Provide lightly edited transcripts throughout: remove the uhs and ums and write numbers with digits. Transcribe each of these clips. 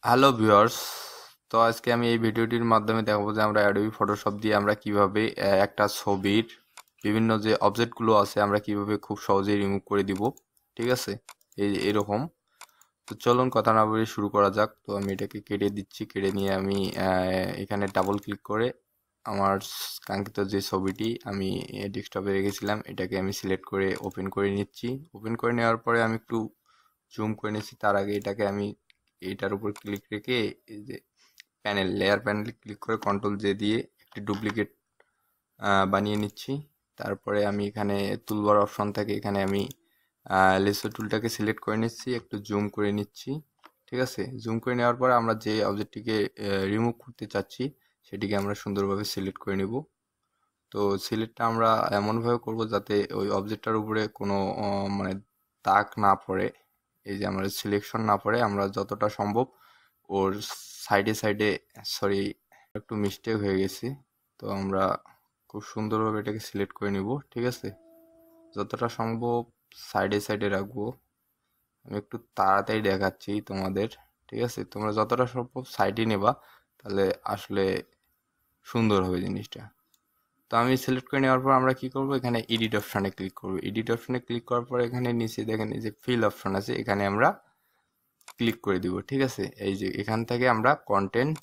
Hello viewers. তো আজকে আমি এই ভিডিওটির মাধ্যমে দেখাবো যে আমরা অ্যাডোবি ফটোশপ দিয়ে আমরা কিভাবে একটা ছবির বিভিন্ন যে অবজেক্টগুলো আছে আমরা কিভাবে খুব সহজেই রিমুভ করে দিব। ঠিক আছে, এরকম। তো চলুন কথা না বলে শুরু করা যাক। তো আমি এটাকে কেটে দিচ্ছি, কেটে নিয়ে আমি এখানে ডাবল ক্লিক করে আমার কাঙ্ক্ষিত যে ছবিটি আমি ডেস্কটপে রেখেছিলাম এটাকে আমি সিলেক্ট করে ওপেন করে নিচ্ছি। ওপেন করে নেওয়ার পরে আমি একটু জুম করে নিচ্ছি। তার আগে এটাকে আমি এটার উপর ক্লিক রেখে এই যে লেয়ার প্যানেলে ক্লিক করে কন্ট্রোল জে দিয়ে একটি ডুপ্লিকেট বানিয়ে নিচ্ছি। তারপরে আমি এখানে টুলবার অপশন থাকে, এখানে আমি লেসো টুলটাকে সিলেক্ট করে নিচ্ছি, একটু জুম করে নিচ্ছি। ঠিক আছে, জুম করে নেওয়ার পরে আমরা যে অবজেক্টটিকে রিমুভ করতে চাচ্ছি সেটিকে আমরা সুন্দরভাবে সিলেক্ট করে নিব। তো সিলেক্টটা আমরা এমনভাবে করব যাতে ওই অবজেক্টটার উপরে কোনো মানে দাগ না পড়ে, এই যে আমাদের সিলেকশন না পড়ে। আমরা যতটা সম্ভব ওর সাইডে সাইডে, সরি একটু মিস্টেক হয়ে গেছে, তো আমরা খুব সুন্দরভাবে এটাকে সিলেক্ট করে নিব। ঠিক আছে, যতটা সম্ভব সাইডে সাইডে রাখবো। আমি একটু তাড়াতাড়ি দেখাচ্ছি তোমাদের। ঠিক আছে, তোমরা যতটা সম্ভব সাইডে নেবা, তাহলে আসলে সুন্দর হবে জিনিসটা। তো আমি সিলেক্ট করে নেওয়ার পর আমরা কি করব, এখানে এডিট অপশানে ক্লিক করব। এডিট অপশানে ক্লিক করার পর এখানে নিচে দেখেন এই যে ফিল অপশন আছে, এখানে আমরা ক্লিক করে দিব। ঠিক আছে, এই যে এখান থেকে আমরা কন্টেন্ট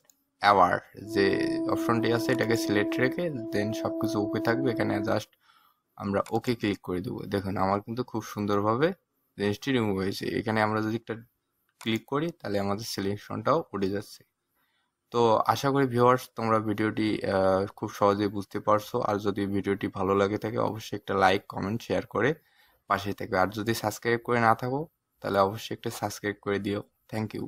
অ্যাওয়ার যে অপশনটি আছে এটাকে সিলেক্ট রেখে দেন সব কিছু ওকে থাকবে, এখানে জাস্ট আমরা ওকে ক্লিক করে দেবো। দেখুন আমার কিন্তু খুব সুন্দরভাবে জিনিসটি রিমুভ হয়েছে। এখানে আমরা যদি একটা ক্লিক করি তাহলে আমাদের সিলেকশনটাও উঠে যাচ্ছে। তো আশা করি ভিউয়ার্স তোমরা ভিডিওটি খুব সহজেই বুঝতে পারছো। আর যদি ভিডিওটি ভালো লাগে থাকে অবশ্যই একটা লাইক কমেন্ট শেয়ার করে পাশে থাকবে। আর যদি সাবস্ক্রাইব করে না থাকো তাহলে অবশ্যই একটা সাবস্ক্রাইব করে দিও। Thank you.